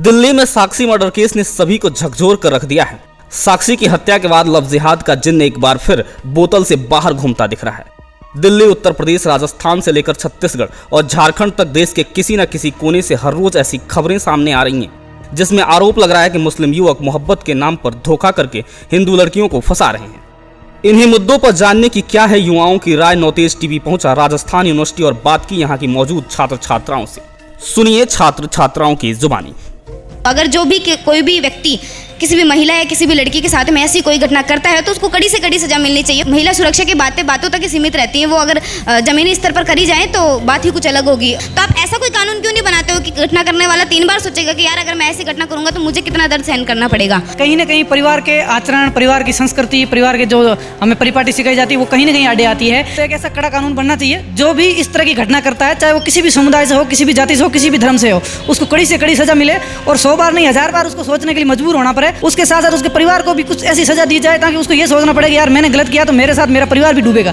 दिल्ली में साक्षी murder case ने सभी को झकझोर कर रख दिया है। साक्षी की हत्या के बाद लव जिहाद का जिन्न एक बार फिर बोतल से बाहर घूमता दिख रहा है। दिल्ली, उत्तर प्रदेश, राजस्थान से लेकर छत्तीसगढ़ और झारखंड तक देश के किसी न किसी कोने से हर रोज ऐसी खबरें सामने आ रही हैं जिसमें आरोप लग रहा है कि मुस्लिम युवक मोहब्बत के नाम पर धोखा करके हिंदू लड़कियों को फंसा रहे हैं। इन्हीं मुद्दों पर जानने की क्या है युवाओं की राय, नौतेज टीवी पहुंचा राजस्थान यूनिवर्सिटी और बात की यहां की मौजूद छात्र छात्राओं से। सुनिए छात्र छात्राओं की जुबानी। अगर जो भी कोई भी व्यक्ति किसी भी महिला या किसी भी लड़की के साथ में ऐसी कोई घटना करता है तो उसको कड़ी से कड़ी सजा मिलनी चाहिए। महिला सुरक्षा की बातें बातों तक ही सीमित रहती हैं, वो अगर जमीनी स्तर पर करी जाए तो बात ही कुछ अलग होगी। तो आप ऐसा कोई कानून क्यों नहीं बनाते हो कि घटना करने वाला 3 बार सोचेगा कि यार अगर मैं ऐसी घटना करूंगा तो मुझे कितना दर्द सहन करना पड़ेगा। कहीं ना कहीं परिवार के आचरण, परिवार की संस्कृति, परिवार के जो हमें परिपाटी सिखाई जाती है वो कहीं ना कहीं आड़े आती है। तो एक ऐसा कड़ा कानून बनना चाहिए जो भी इस तरह की घटना करता है, चाहे वो किसी भी समुदाय से हो, किसी भी जाति से हो, किसी भी धर्म से हो, उसको कड़ी से कड़ी सजा मिले और 100 बार नहीं 1000 बार उसको सोचने के लिए मजबूर होना पड़े। उसके साथ साथ उसके परिवार को भी कुछ ऐसी सजा दी जाए ताकि उसको ये सोचना पड़े कि यार मैंने गलत किया तो मेरे साथ मेरा परिवार भी डूबेगा।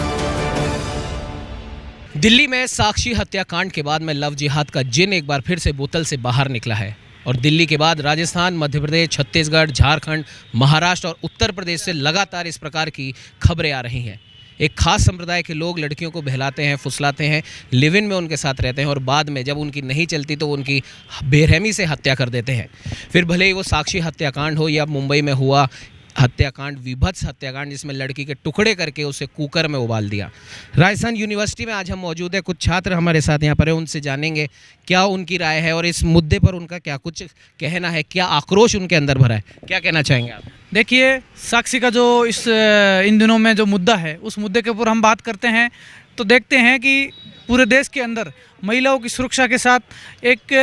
दिल्ली में साक्षी हत्याकांड के बाद में लव जिहाद का जिन एक बार फिर से बोतल से बाहर निकला है और दिल्ली के बाद राजस्थान, मध्य प्रदेश, छत्तीसगढ़, झारखंड, महाराष्ट्र और उत्तर प्रदेश से लगातार इस प्रकार की खबरें आ रही हैं। एक खास संप्रदाय के लोग लड़कियों को बहलाते हैं, फुसलाते हैं, लिव इन में उनके साथ रहते हैं और बाद में जब उनकी नहीं चलती तो उनकी बेरहमी से हत्या कर देते हैं। फिर भले ही वो साक्षी हत्याकांड हो या मुंबई में हुआ हत्याकांड, विभत्स हत्याकांड जिसमें लड़की के टुकड़े करके उसे कुकर में उबाल दिया। राजस्थान यूनिवर्सिटी में आज हम मौजूद हैं, कुछ छात्र हमारे साथ यहाँ पर हैं, उनसे जानेंगे क्या उनकी राय है और इस मुद्दे पर उनका क्या कुछ कहना है, क्या आक्रोश उनके अंदर भरा है, क्या कहना चाहेंगे आप? देखिए, साक्षी का जो इन दिनों में जो मुद्दा है उस मुद्दे के ऊपर हम बात करते हैं तो देखते हैं कि पूरे देश के अंदर महिलाओं की सुरक्षा के साथ एक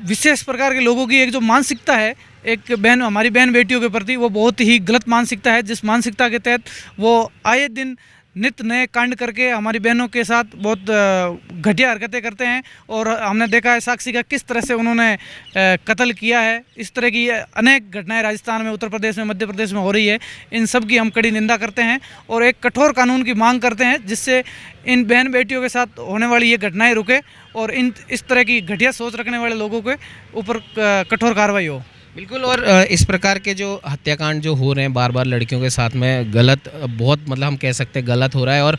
विशेष प्रकार के लोगों की एक जो मानसिकता है, एक हमारी बहन बेटियों के प्रति वो बहुत ही गलत मानसिकता है, जिस मानसिकता के तहत वो आए दिन नित नए कांड करके हमारी बहनों के साथ बहुत घटिया हरकतें करते हैं। और हमने देखा है साक्षी का किस तरह से उन्होंने कत्ल किया है। इस तरह की अनेक घटनाएं राजस्थान में, उत्तर प्रदेश में, मध्य प्रदेश में हो रही है। इन सब की हम कड़ी निंदा करते हैं और एक कठोर कानून की मांग करते हैं जिससे इन बहन बेटियों के साथ होने वाली ये घटनाएँ रुके और इस तरह की घटिया सोच रखने वाले लोगों के ऊपर कठोर कार्रवाई हो। बिल्कुल। और इस प्रकार के जो हत्याकांड जो हो रहे हैं बार बार लड़कियों के साथ में, गलत, बहुत मतलब हम कह सकते हैं गलत हो रहा है और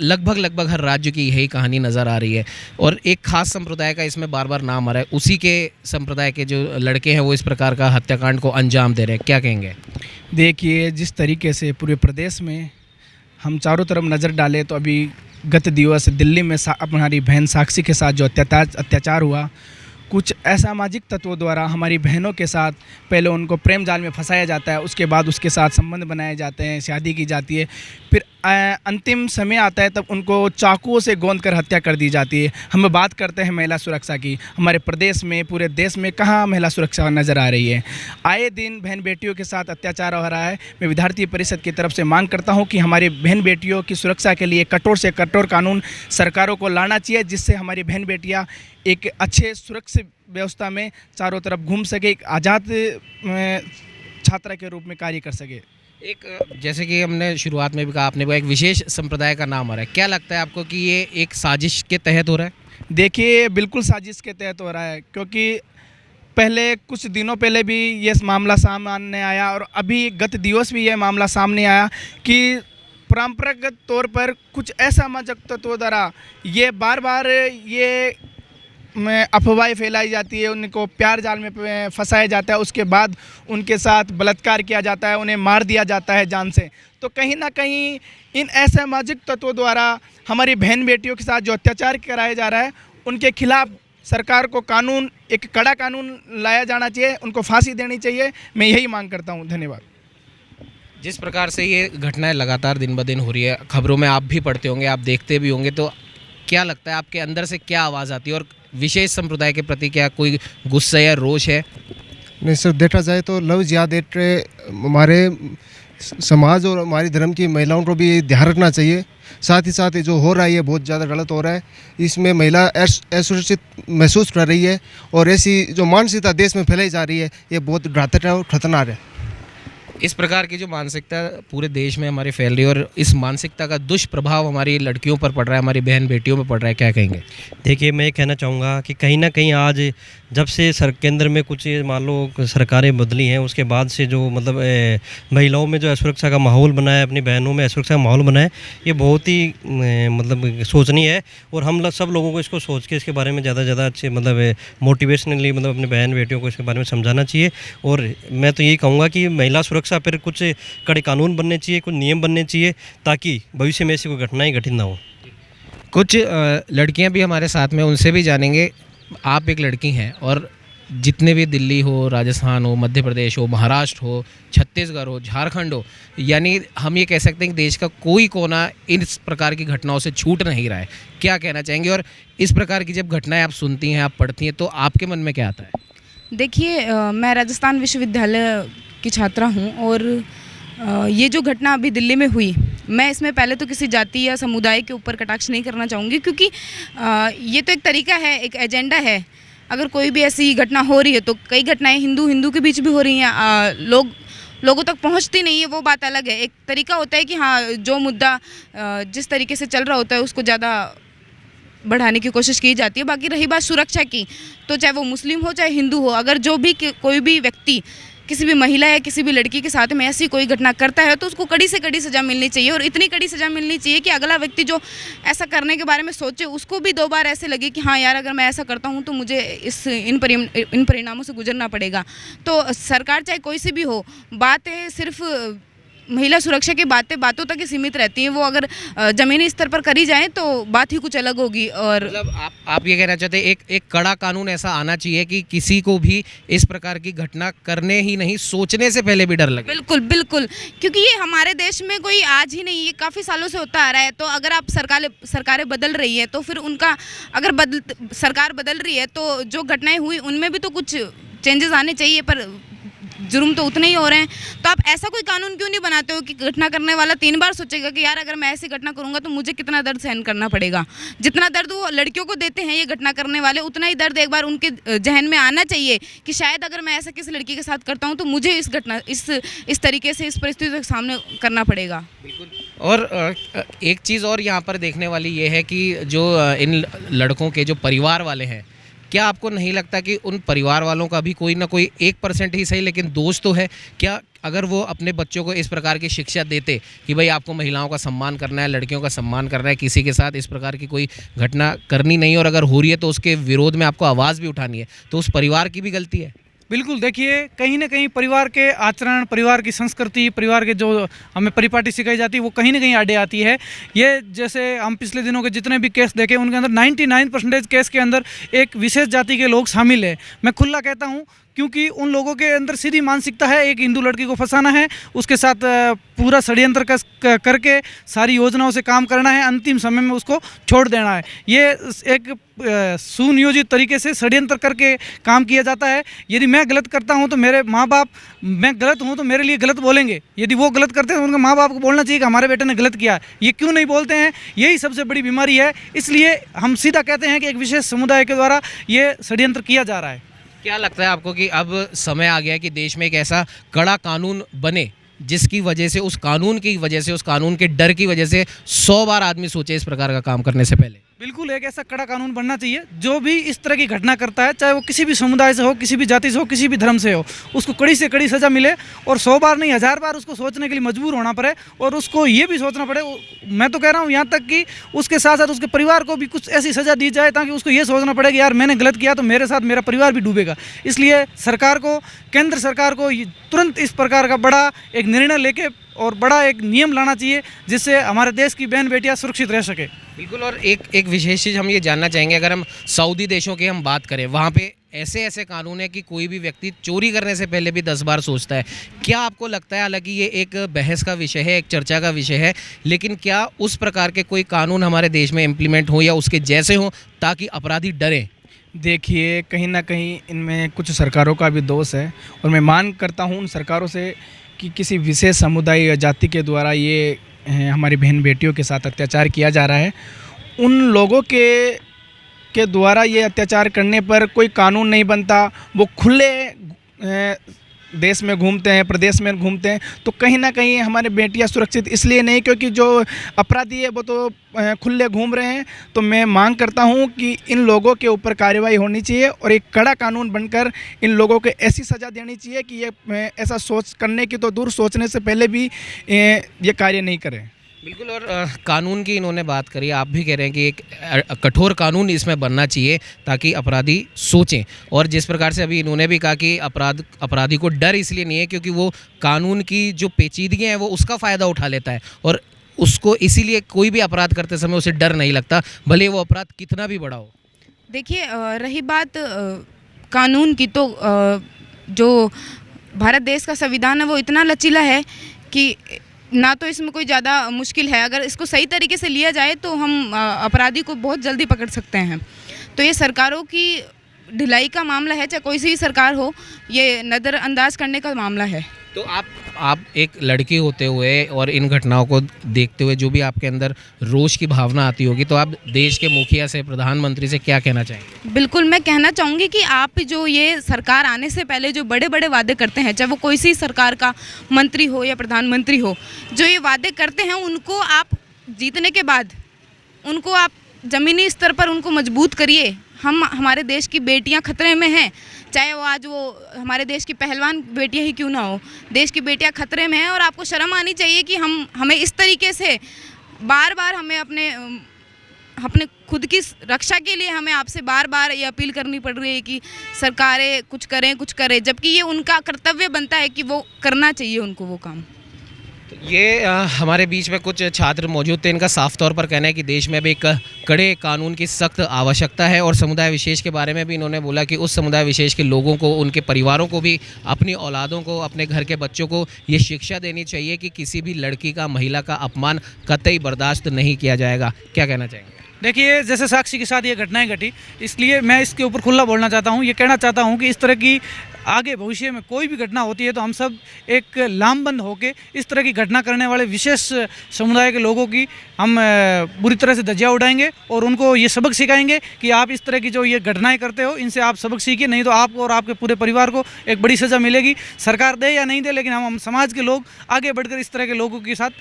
लगभग हर राज्य की यही कहानी नज़र आ रही है और एक खास संप्रदाय का इसमें बार बार नाम आ रहा है। उसी के संप्रदाय के जो लड़के हैं वो इस प्रकार का हत्याकांड को अंजाम दे रहे हैं, क्या कहेंगे? देखिए, जिस तरीके से पूरे प्रदेश में हम चारों तरफ नज़र डालें तो अभी गत दिवस दिल्ली में हमारी बहन साक्षी के साथ जो अत्याचार हुआ, कुछ असामाजिक तत्वों द्वारा हमारी बहनों के साथ पहले उनको प्रेम जाल में फंसाया जाता है, उसके बाद उसके साथ संबंध बनाए जाते हैं, शादी की जाती है, फिर अंतिम समय आता है तब उनको चाकुओं से गोंद कर हत्या कर दी जाती है। हम बात करते हैं महिला सुरक्षा की, हमारे प्रदेश में, पूरे देश में कहाँ महिला सुरक्षा नज़र आ रही है? आए दिन बहन बेटियों के साथ अत्याचार हो रहा है। मैं विद्यार्थी परिषद की तरफ से मांग करता हूँ कि हमारी बहन बेटियों की सुरक्षा के लिए कठोर से कठोर कानून सरकारों को लाना चाहिए जिससे हमारी बहन बेटियाँ एक अच्छे सुरक्षित व्यवस्था में चारों तरफ घूम सके, एक आज़ाद छात्रा के रूप में कार्य कर सके। एक जैसे कि हमने शुरुआत में भी कहा, आपने वो एक विशेष संप्रदाय का नाम आ रहा है, क्या लगता है आपको कि ये एक साजिश के तहत हो रहा है? देखिए, बिल्कुल साजिश के तहत हो रहा है क्योंकि पहले कुछ दिनों पहले भी ये मामला सामने आया और अभी गत दिवस भी ये मामला सामने आया कि परंपरागत तौर पर कुछ असामाजिक तत्वों द्वारा ये बार बार ये अफवाहें फैलाई जाती है, उनको प्यार जाल में फंसाया जाता है, उसके बाद उनके साथ बलात्कार किया जाता है, उन्हें मार दिया जाता है जान से। तो कहीं ना कहीं इन असामाजिक तत्वों द्वारा हमारी बहन बेटियों के साथ जो अत्याचार कराया जा रहा है उनके खिलाफ सरकार को कानून, एक कड़ा कानून लाया जाना चाहिए, उनको फांसी देनी चाहिए। मैं यही मांग करता हूँ। धन्यवाद। जिस प्रकार से ये घटनाएं लगातार दिन ब दिन हो रही है, खबरों में आप भी पढ़ते होंगे, आप देखते भी होंगे, तो क्या लगता है आपके अंदर से क्या आवाज़ आती है और विशेष संप्रदाय के प्रति क्या कोई गुस्सा या रोष है? नहीं सर, देखा जाए तो लव जिहाद हमारे समाज और हमारी धर्म की महिलाओं को भी ध्यान रखना चाहिए। साथ ही साथ जो हो रहा है ये बहुत ज़्यादा गलत हो रहा है। इसमें महिला असुरक्षित महसूस कर रही है और ऐसी जो मानसिकता देश में फैलाई जा रही है ये बहुत घातक है और खतरनाक है। इस प्रकार की जो मानसिकता पूरे देश में हमारे फैल रही है और इस मानसिकता का दुष्प्रभाव हमारी लड़कियों पर पड़ रहा है, हमारी बहन बेटियों पर पड़ रहा है, क्या कहेंगे? देखिए, मैं ये कहना चाहूँगा कि कहीं ना कहीं आज जब से केंद्र में कुछ मान लो सरकारें बदली हैं, उसके बाद से जो मतलब महिलाओं में जो असुरक्षा का माहौल बना है, अपनी बहनों में असुरक्षा का माहौल बना है, ये बहुत ही मतलब सोचनीय है। और हम सब लोगों को इसको सोच के इसके बारे में ज़्यादा से ज़्यादा अच्छे मतलब मोटिवेशनली मतलब अपने बहन बेटियों को इसके बारे में समझाना चाहिए। और मैं तो यही कहूँगा कि महिला सुरक्षा पर कुछ कड़े कानून बनने चाहिए, कुछ नियम बनने चाहिए, ताकि भविष्य में ऐसी कोई घटनाएँ घटित ना हो। कुछ लड़कियां भी हमारे साथ में, उनसे भी जानेंगे। आप एक लड़की हैं और जितने भी दिल्ली हो, राजस्थान हो, मध्य प्रदेश हो, महाराष्ट्र हो, छत्तीसगढ़ हो, झारखंड हो, यानी हम ये कह सकते हैं कि देश का कोई कोना इस प्रकार की घटनाओं से छूट नहीं रहा है। क्या कहना चाहेंगे? और इस प्रकार की जब घटनाएं आप सुनती हैं, आप पढ़ती हैं, तो आपके मन में क्या आता है? देखिए, मैं राजस्थान विश्वविद्यालय की छात्रा हूँ और ये जो घटना अभी दिल्ली में हुई, मैं इसमें पहले तो किसी जाति या समुदाय के ऊपर कटाक्ष नहीं करना चाहूँगी, क्योंकि ये तो एक तरीका है, एक एजेंडा है। अगर कोई भी ऐसी घटना हो रही है तो कई घटनाएं हिंदू के बीच भी हो रही हैं, लोगों तक पहुंचती नहीं है, वो बात अलग है। एक तरीका होता है कि हाँ, जो मुद्दा जिस तरीके से चल रहा होता है उसको ज़्यादा बढ़ाने की कोशिश की जाती है। बाकी रही बात सुरक्षा की, तो चाहे वो मुस्लिम हो चाहे हिंदू हो, अगर जो भी कोई भी व्यक्ति किसी भी महिला या किसी भी लड़की के साथ में ऐसी कोई घटना करता है तो उसको कड़ी से कड़ी सज़ा मिलनी चाहिए। और इतनी कड़ी सज़ा मिलनी चाहिए कि अगला व्यक्ति जो ऐसा करने के बारे में सोचे, उसको भी 2 बार ऐसे लगे कि हाँ यार, अगर मैं ऐसा करता हूँ तो मुझे इन परिणामों से गुजरना पड़ेगा। तो सरकार चाहे कोई सी भी हो, बातें सिर्फ महिला सुरक्षा की बातों तक ही सीमित रहती हैं। वो अगर ज़मीनी स्तर पर करी जाए तो बात ही कुछ अलग होगी। और मतलब आप ये कहना चाहते हैं एक कड़ा कानून ऐसा आना चाहिए कि किसी को भी इस प्रकार की घटना करने ही नहीं, सोचने से पहले भी डर लगे। बिल्कुल बिल्कुल, क्योंकि ये हमारे देश में कोई आज ही नहीं, ये काफ़ी सालों से होता आ रहा है। तो अगर आप सरकारें बदल रही है तो फिर उनका अगर सरकार बदल रही है तो जो घटनाएं हुई उनमें भी तो कुछ चेंजेस आने चाहिए, पर जुर्म तो उतने ही हो रहे हैं। तो आप ऐसा कोई कानून क्यों नहीं बनाते हो कि घटना करने वाला 3 बार सोचेगा कि यार, अगर मैं ऐसी घटना करूंगा तो मुझे कितना दर्द सहन करना पड़ेगा। जितना दर्द वो लड़कियों को देते हैं ये घटना करने वाले, उतना ही दर्द एक बार उनके जहन में आना चाहिए कि शायद अगर मैं ऐसा किसी लड़की के साथ करता हूं तो मुझे इस तरीके से इस परिस्थिति का सामना करना पड़ेगा। और एक चीज़ और यहाँ पर देखने वाली ये है कि जो इन लड़कों के जो परिवार वाले हैं, क्या आपको नहीं लगता कि उन परिवार वालों का भी कोई ना कोई 1% ही सही लेकिन दोष तो है? क्या अगर वो अपने बच्चों को इस प्रकार की शिक्षा देते कि भाई आपको महिलाओं का सम्मान करना है, लड़कियों का सम्मान करना है, किसी के साथ इस प्रकार की कोई घटना करनी नहीं, और अगर हो रही है तो उसके विरोध में आपको आवाज़ भी उठानी है, तो उस परिवार की भी गलती है? बिल्कुल, देखिए, कहीं ना कहीं परिवार के आचरण, परिवार की संस्कृति, परिवार के जो हमें परिपाटी सिखाई जाती है वो कहीं ना कहीं आड़े आती है। ये जैसे हम पिछले दिनों के जितने भी केस देखे उनके अंदर 99% केस के अंदर एक विशेष जाति के लोग शामिल है। मैं खुला कहता हूँ, क्योंकि उन लोगों के अंदर सीधी मानसिकता है एक हिंदू लड़की को फंसाना है, उसके साथ पूरा षड्यंत्र करके सारी योजनाओं से काम करना है, अंतिम समय में उसको छोड़ देना है। ये एक सुनियोजित तरीके से षड्यंत्र करके काम किया जाता है। यदि मैं गलत करता हूं तो मेरे माँ बाप, मैं गलत हूं तो मेरे लिए गलत बोलेंगे। यदि वो गलत करते हैं तो उनके माँ बाप को बोलना चाहिए कि हमारे बेटे ने गलत किया। ये क्यों नहीं बोलते हैं? यही सबसे बड़ी बीमारी है। इसलिए हम सीधा कहते हैं कि एक विशेष समुदाय के द्वारा ये षड्यंत्र किया जा रहा है। क्या लगता है आपको कि अब समय आ गया है कि देश में एक ऐसा कड़ा कानून बने जिसकी वजह से, उस कानून की वजह से, उस कानून के डर की वजह से 100 बार आदमी सोचे इस प्रकार का काम करने से पहले? बिल्कुल, एक ऐसा कड़ा कानून बनना चाहिए, जो भी इस तरह की घटना करता है, चाहे वो किसी भी समुदाय से हो, किसी भी जाति से हो, किसी भी धर्म से हो, उसको कड़ी से कड़ी सज़ा मिले। और 100 बार नहीं, 1000 बार उसको सोचने के लिए मजबूर होना पड़े। और उसको ये भी सोचना पड़े, मैं तो कह रहा हूँ यहाँ तक कि उसके साथ साथ उसके परिवार को भी कुछ ऐसी सज़ा दी जाए ताकि उसको ये सोचना पड़े कि यार, मैंने गलत किया तो मेरे साथ मेरा परिवार भी डूबेगा। इसलिए सरकार को, केंद्र सरकार को तुरंत इस प्रकार का बड़ा एक निर्णय लेके और बड़ा एक नियम लाना चाहिए जिससे हमारे देश की बहन बेटियां सुरक्षित रह सके। बिल्कुल। और एक विशेष चीज़ हम ये जानना चाहेंगे, अगर हम सऊदी देशों की हम बात करें, वहाँ पे ऐसे कानून है कि कोई भी व्यक्ति चोरी करने से पहले भी 10 बार सोचता है। क्या आपको लगता है, हालांकि ये एक बहस का विषय है, एक चर्चा का विषय है, लेकिन क्या उस प्रकार के कोई कानून हमारे देश में इम्प्लीमेंट हो या उसके जैसे हो ताकि अपराधी डरें? देखिए, कहीं ना कहीं इनमें कुछ सरकारों का भी दोष है। और मैं मांग करता हूँ उन सरकारों से कि किसी विशेष समुदाय या जाति के द्वारा ये हमारी बहन बेटियों के साथ अत्याचार किया जा रहा है, उन लोगों के द्वारा ये अत्याचार करने पर कोई कानून नहीं बनता। वो खुले देश में घूमते हैं, प्रदेश में घूमते हैं, तो कहीं ना कहीं हमारे बेटियां सुरक्षित इसलिए नहीं क्योंकि जो अपराधी है वो तो खुले घूम रहे हैं। तो मैं मांग करता हूं कि इन लोगों के ऊपर कार्रवाई होनी चाहिए और एक कड़ा कानून बनकर इन लोगों को ऐसी सज़ा देनी चाहिए कि ये ऐसा सोच करने की तो दूर, सोचने से पहले भी ये कार्य नहीं करें। बिल्कुल। और कानून की इन्होंने बात करी, आप भी कह रहे हैं कि एक कठोर कानून इसमें बनना चाहिए ताकि अपराधी सोचें। और जिस प्रकार से अभी इन्होंने भी कहा कि अपराधी को डर इसलिए नहीं है क्योंकि वो कानून की जो पेचीदगियाँ हैं वो उसका फ़ायदा उठा लेता है और उसको इसीलिए कोई भी अपराध करते समय उसे डर नहीं लगता, भले वो अपराध कितना भी बड़ा हो। देखिए, रही बात कानून की, तो जो भारत देश का संविधान है वो इतना लचीला है कि ना तो इसमें कोई ज़्यादा मुश्किल है। अगर इसको सही तरीके से लिया जाए तो हम अपराधी को बहुत जल्दी पकड़ सकते हैं। तो ये सरकारों की ढिलाई का मामला है, चाहे कोई सी भी सरकार हो, ये नज़रअंदाज करने का मामला है। तो आप एक लड़की होते हुए और इन घटनाओं को देखते हुए जो भी आपके अंदर रोष की भावना आती होगी, तो आप देश के मुखिया से, प्रधानमंत्री से क्या कहना चाहेंगे? बिल्कुल, मैं कहना चाहूँगी कि आप जो ये सरकार आने से पहले जो बड़े बड़े वादे करते हैं, चाहे वो कोई सी सरकार का मंत्री हो या प्रधानमंत्री हो, जो ये वादे करते हैं उनको आप जीतने के बाद उनको आप ज़मीनी स्तर पर उनको मजबूत करिए। हमारे देश की बेटियां खतरे में हैं, चाहे वो आज वो हमारे देश की पहलवान बेटियां ही क्यों ना हो, देश की बेटियां खतरे में हैं। और आपको शर्म आनी चाहिए कि हमें इस तरीके से बार बार हमें अपने खुद की रक्षा के लिए हमें आपसे बार बार ये अपील करनी पड़ रही है कि सरकारें कुछ करें, जबकि ये उनका कर्तव्य बनता है कि वो करना चाहिए उनको वो काम। ये हमारे बीच में कुछ छात्र मौजूद थे, इनका साफ तौर पर कहना है कि देश में भी एक कड़े कानून की सख्त आवश्यकता है। और समुदाय विशेष के बारे में भी इन्होंने बोला कि उस समुदाय विशेष के लोगों को, उनके परिवारों को भी, अपनी औलादों को, अपने घर के बच्चों को ये शिक्षा देनी चाहिए कि किसी भी लड़की का, महिला का अपमान कतई बर्दाश्त नहीं किया जाएगा। क्या कहना चाहेंगे? देखिए, जैसे साक्षी के साथ ये घटनाएं घटी, इसलिए मैं इसके ऊपर खुला बोलना चाहता हूँ। ये कहना चाहता हूँ कि इस तरह की आगे भविष्य में कोई भी घटना होती है तो हम सब एक लामबंद होकर इस तरह की घटना करने वाले विशेष समुदाय के लोगों की हम बुरी तरह से धज्जियां उड़ाएंगे और उनको ये सबक सिखाएंगे कि आप इस तरह की जो ये घटनाएं करते हो, इनसे आप सबक सीखिए, नहीं तो आपको और आपके पूरे परिवार को एक बड़ी सज़ा मिलेगी। सरकार दे या नहीं दे, लेकिन हम समाज के लोग आगे बढ़कर इस तरह के लोगों के साथ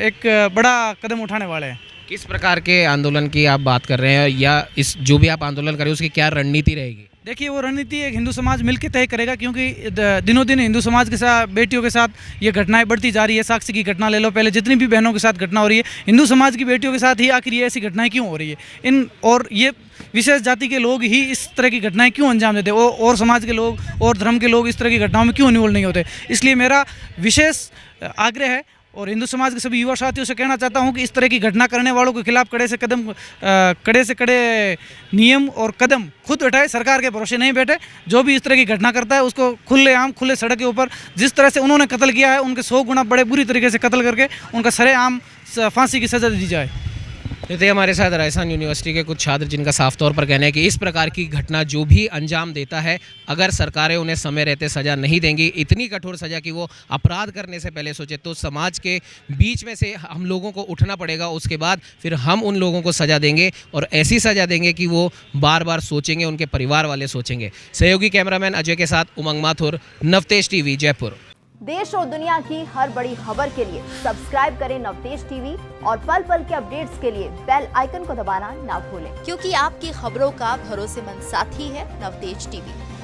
एक बड़ा कदम उठाने वाले हैं। किस प्रकार के आंदोलन की आप बात कर रहे हैं, या इस जो भी आप आंदोलन कर रहे हैं उसकी क्या रणनीति रहेगी? देखिए, वो रणनीति एक हिंदू समाज मिलकर तय करेगा, क्योंकि दिनों दिन हिंदू समाज के साथ, बेटियों के साथ ये घटनाएं बढ़ती जा रही है। साक्षी की घटना ले लो, पहले जितनी भी बहनों के साथ घटना हो रही है, हिंदू समाज की बेटियों के साथ ही आखिर ये ऐसी घटनाएं क्यों हो रही है? और ये विशेष जाति के लोग ही इस तरह की घटनाएं क्यों अंजाम देते, और समाज के लोग और धर्म के लोग इस तरह की घटनाओं में क्यों इन्वॉल्व नहीं होते? इसलिए मेरा विशेष आग्रह है और हिंदू समाज के सभी युवा साथियों से कहना चाहता हूं कि इस तरह की घटना करने वालों के खिलाफ कड़े से कड़े नियम और कदम खुद उठाए, सरकार के भरोसे नहीं बैठे। जो भी इस तरह की घटना करता है उसको खुले सड़क के ऊपर, जिस तरह से उन्होंने कत्ल किया है, उनके 100 गुना बड़े बुरी तरीके से कत्ल करके उनका सरेआम फांसी की सज़ा दी जाए। थे हमारे साथ राजस्थान यूनिवर्सिटी के कुछ छात्र, जिनका साफ तौर पर कहना है कि इस प्रकार की घटना जो भी अंजाम देता है, अगर सरकारें उन्हें समय रहते सज़ा नहीं देंगी, इतनी कठोर सज़ा कि वो अपराध करने से पहले सोचे, तो समाज के बीच में से हम लोगों को उठना पड़ेगा। उसके बाद फिर हम उन लोगों को सज़ा देंगे और ऐसी सज़ा देंगे कि वो बार बार सोचेंगे, उनके परिवार वाले सोचेंगे। सहयोगी कैमरामैन अजय के साथ उमंग माथुर, नवतेज टीवी, जयपुर। देश और दुनिया की हर बड़ी खबर के लिए सब्सक्राइब करें नवतेज टीवी और पल पल के अपडेट्स के लिए बेल आइकन को दबाना ना भूलें, क्योंकि आपकी खबरों का भरोसेमंद साथी है नवतेज टीवी।